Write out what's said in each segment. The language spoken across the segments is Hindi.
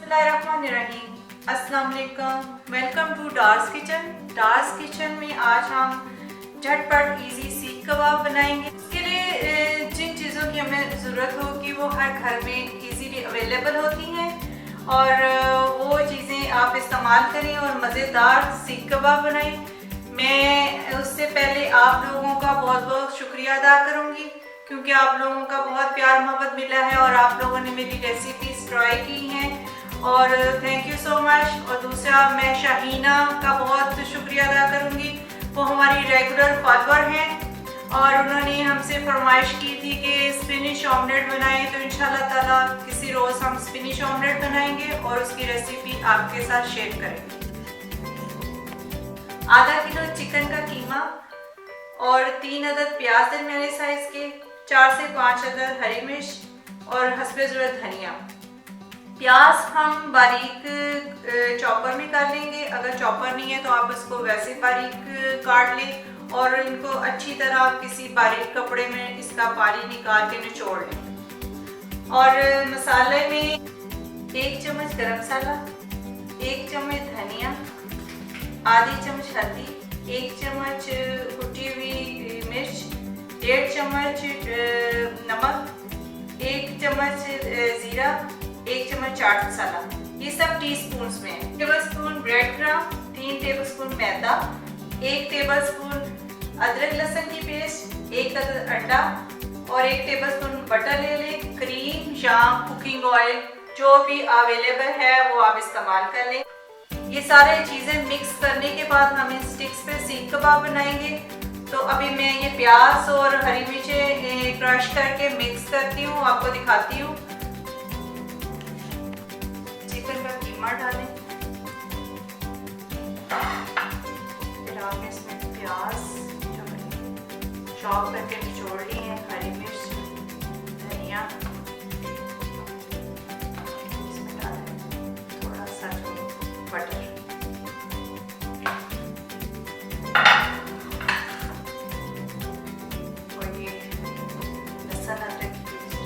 बिस्मिल्लाहिर्रहमानिर्रहीम। अस्सलाम वालेकुम। Welcome to Dar's kitchen. Dar's kitchen में आज हम झटपट इजी सीख कबाब बनाएंगे। इसके लिए जिन चीज़ों की हमें ज़रूरत होगी वो हर घर में इजीली अवेलेबल होती हैं और वो चीज़ें आप इस्तेमाल करें और मज़ेदार सीख कबाब बनाएं। मैं उससे पहले आप लोगों का बहुत बहुत शुक्रिया अदा करूँगी क्योंकि आप लोगों का बहुत प्यार मोहब्बत मिला है और आप लोगों ने मेरी रेसिपीज ट्राई की हैं और थैंक यू सो मच। और दूसरा मैं शाहीना का बहुत शुक्रिया अदा करूँगी, वो हमारी रेगुलर फॉलोअर हैं और उन्होंने हमसे फरमाइश की थी कि स्पिनिश ऑमलेट बनाएं, तो इंशाल्लाह ताला किसी रोज़ हम स्पिनिश ऑमलेट बनाएंगे और उसकी रेसिपी आपके साथ शेयर करेंगे। आधा किलो चिकन का कीमा और 3 अदद प्याज दरमियाने साइज के, 4 से 5 अदद हरी मिर्च और हस्बे ज़रूरत धनिया। प्याज हम बारीक चॉपर में कर लेंगे, अगर चॉपर नहीं है तो आप इसको वैसे बारीक काट लें और इनको अच्छी तरह किसी बारीक कपड़े में इसका पानी निकाल के निचोड़ लें। और मसाले में 1 चम्मच गरम मसाला, 1 चम्मच धनिया, आधी चम्मच हल्दी, 1 चम्मच कुटी हुई मिर्च, 1.5 चम्मच नमक, 1 चम्मच ज़ीरा, 1 चम्मच चाट मसाला। ये सब टीस्पून में है। टेबलस्पून ब्रेड क्रम, 3 टेबलस्पून मैदा, 1 टेबलस्पून अदरक लहसुन की पेस्ट, 1 अदद अंडा और 1 टेबलस्पून बटर ले लें। क्रीम या कुकिंग ऑयल जो भी अवेलेबल है वो आप इस्तेमाल कर लें। ये सारे चीज़ें मिक्स करने के बाद हम इन स्टिक्स पे सीख कबाब बनाएंगे। तो अभी मैं ये प्याज और हरी मिर्चें क्रश करके मिक्स करती हूँ, आपको दिखाती हूँ। चिकन का कीमा डालें, फिर आपने इसमें प्याज जो चॉप करके निचोड़ ली है, हरी मिर्च, धनिया, इसमें डालें थोड़ा सा बटर, और ये लहसुन अदरक की पेस्ट,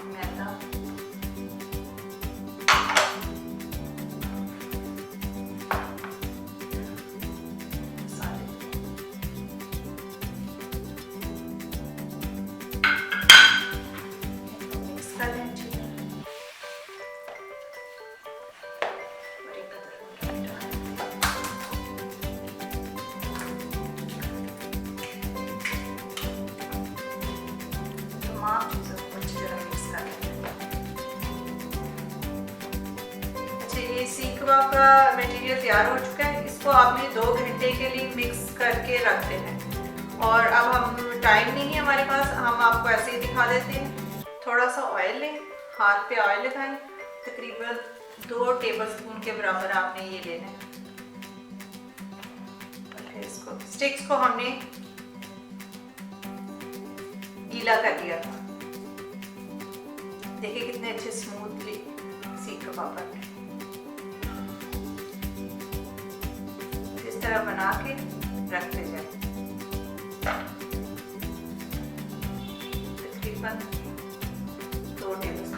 मैदा, तमाम चीज़ों को अच्छी तरह मिक्स कर लें। अच्छा, ये सीख कबाब का मटेरियल तैयार हो चुका है। इसको आपने 2 घंटे के लिए मिक्स करके रख देना है। और अब हम टाइम नहीं है हमारे पास, हम आपको ऐसे ही दिखा देते हैं। थोड़ा सा ऑयल लें, हाथ पे ऑयल लगाएं, तकरीबन 2 टेबलस्पून के बराबर आपने ये लेना है। और फिर इसको स्टिक्स को हमने गीला कर लिया था। देखिए कितने अच्छे स्मूथली सीख कबाब बन रहे। इस तरह बना के रखते जाए। तकरीबन 2 टेबलस्पून।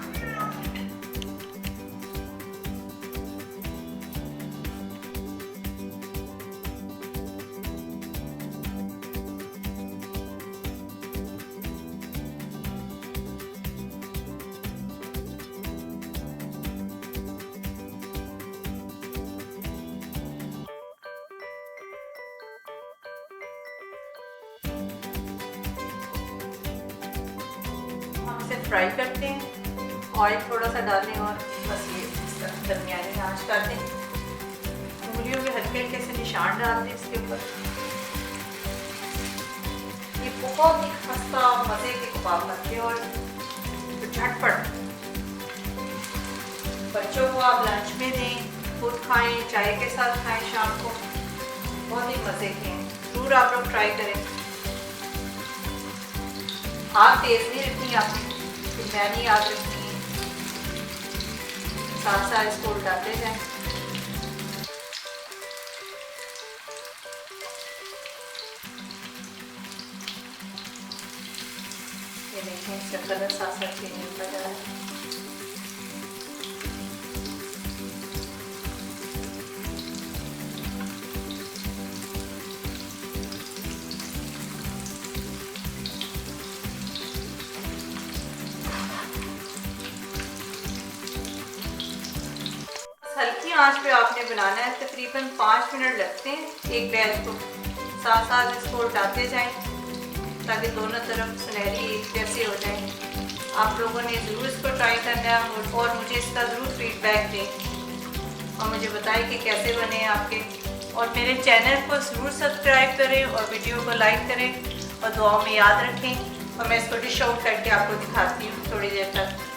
फ्राई करते हैं, ऑयल थोड़ा सा डालें और बस ये दरमियानी आंच कर दें। उंगलियों के हल्के हल्के से निशान डाल दें इसके ऊपर। ये बहुत ही खस्ता मज़े के कबाब बनते हैं और झटपट। बच्चों को आप लंच में दें, खुद खाएं, चाय के साथ खाएं शाम को, बहुत ही मज़े के हैं। ज़रूर आप लोग ट्राई करें। आग तेज़ नहीं रखनी आपने, मैंने याद रखनी है। साथ साथ इसको उल्टाते जाएं। इसका कलर साथ साथ चेंज होता जा रहा है। हल्की आंच पे आपने बनाना है, तकरीबन 5 मिनट लगते हैं एक बैच को। साथ साथ इसको उल्टाते जाएं ताकि दोनों तरफ सुनहरी एक जैसे हो जाए। आप लोगों ने ज़रूर इसको ट्राई करना है और मुझे इसका ज़रूर फीडबैक दें और मुझे बताएं कि कैसे बने हैं आपके। और मेरे चैनल को ज़रूर सब्सक्राइब करें और वीडियो को लाइक करें और दुआओं में याद रखें। और मैं इसको डिश आउट करके आपको दिखाती हूँ थोड़ी देर तक।